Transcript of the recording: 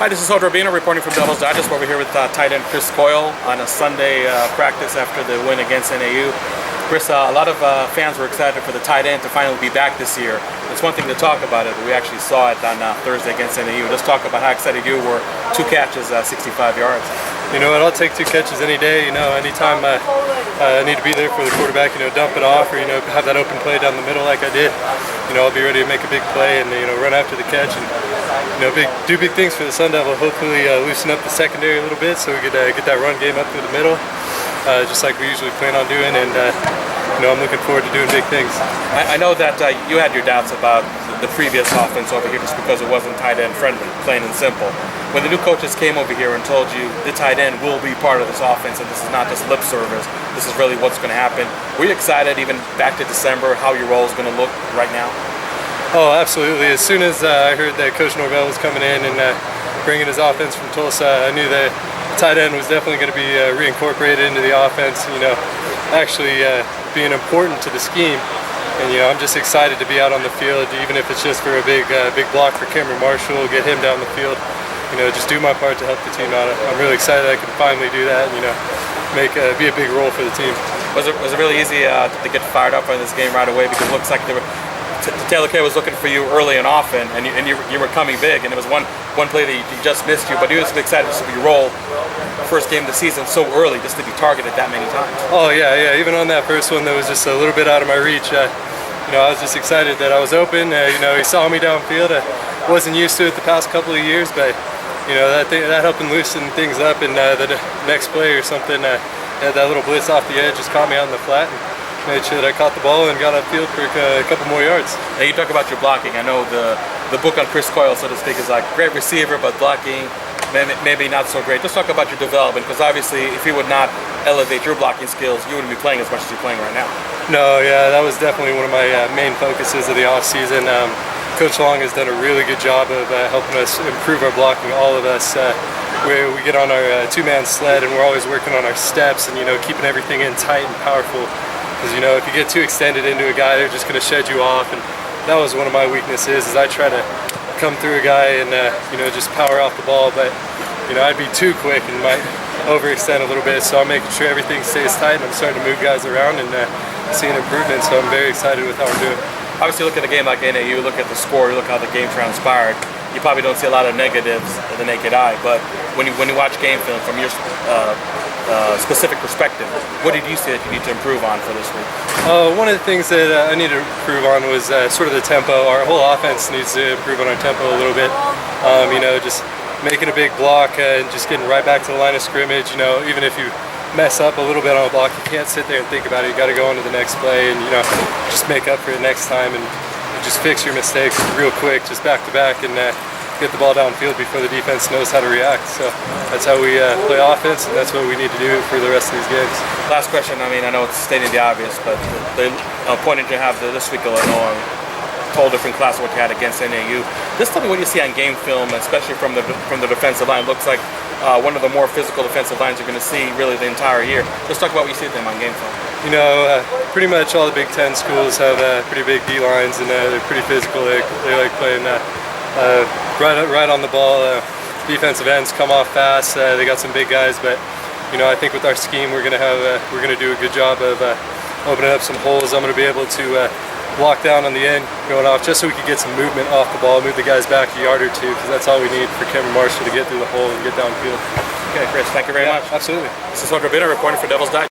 Hi, this is Robino reporting from Devil's Digest. We're over here with tight end Chris Coyle on a Sunday practice after the win against NAU. Chris, a lot of fans were excited for the tight end to finally be back this year. It's one thing to talk about it, but we actually saw it on Thursday against NAU. Let's talk about how excited you were. 2 catches, 65 yards. You know what, I'll take 2 catches any day. You know, anytime I need to be there for the quarterback, you know, dump it off or, you know, have that open play down the middle like I did. You know, I'll be ready to make a big play and, you know, run after the catch and, you know, do big things for the Sun Devil. Hopefully loosen up the secondary a little bit so we could get that run game up through the middle, just like we usually plan on doing. And, you know, I'm looking forward to doing big things. I know that you had your doubts about the previous offense over here just because it wasn't tight end friendly, plain and simple. When the new coaches came over here and told you the tight end will be part of this offense and this is not just lip service, this is really what's going to happen, were you excited even back to December how your role is going to look right now? Oh, absolutely. As soon as I heard that Coach Norvell was coming in and bringing his offense from Tulsa, I knew that tight end was definitely going to be reincorporated into the offense, you know, actually being important to the scheme. And, you know, I'm just excited to be out on the field, even if it's just for a big block for Cameron Marshall, get him down the field, you know, just do my part to help the team out. I'm really excited I can finally do that and, you know, be a big role for the team. Was it really easy to get fired up on this game right away? Because it looks like Taylor Kay was looking for you early and often, and you were coming big, and it was one play that he just missed you, but he was excited to see you roll first game of the season so early, just to be targeted that many times. Oh yeah, even on that first one that was just a little bit out of my reach, you know, I was just excited that I was open. You know, he saw me downfield. I wasn't used to it the past couple of years, but you know, that helped him loosen things up, and the next play or something, had that little blitz off the edge, just caught me out in the flat and made sure that I caught the ball and got upfield for a couple more yards. Now you talk about your blocking. I know the book on Chris Coyle, so to speak, is like great receiver, but blocking maybe not so great. Let's talk about your development, because obviously if you would not elevate your blocking skills, you wouldn't be playing as much as you're playing right now. No, yeah, that was definitely one of my main focuses of the offseason. Coach Long has done a really good job of helping us improve our blocking, all of us. We get on our 2-man sled and we're always working on our steps and, you know, keeping everything in tight and powerful. Because, you know, if you get too extended into a guy, they're just going to shed you off. And that was one of my weaknesses, is I try to come through a guy and, you know, just power off the ball. But, you know, I'd be too quick and might overextend a little bit. So I'm making sure everything stays tight and I'm starting to move guys around and seeing improvement. So I'm very excited with how we're doing. Obviously, look at a game like NAU, look at the score, look how the game transpired. You probably don't see a lot of negatives with the naked eye, but when you watch game film from your specific perspective, what did you see that you need to improve on for this week? One of the things that I need to improve on was sort of the tempo. Our whole offense needs to improve on our tempo a little bit. You know, just making a big block and just getting right back to the line of scrimmage. You know, even if you mess up a little bit on a block, you can't sit there and think about it. You got to go on to the next play and, you know, just make up for it next time and just fix your mistakes real quick, just back to back, and get the ball downfield before the defense knows how to react. So that's how we play offense, and that's what we need to do for the rest of these games. Last question. I mean, I know it's stating the obvious, but the opponent you have this week, Illinois, whole different class of what you had against NAU. Just tell me what you see on game film, especially from the defensive line. Looks like one of the more physical defensive lines you're going to see really the entire year. Just talk about what you see them on game film. You know, pretty much all the Big Ten schools have pretty big D lines, and they're pretty physical. They like playing right on the ball. Defensive ends come off fast. They got some big guys, but you know, I think with our scheme, we're gonna do a good job of opening up some holes. I'm gonna be able to block down on the end going off, just so we can get some movement off the ball, move the guys back a yard or two, because that's all we need for Cameron Marshall to get through the hole and get downfield. Okay, Chris, thank you very much. Absolutely. This is Robino reporting for Devil's Digest.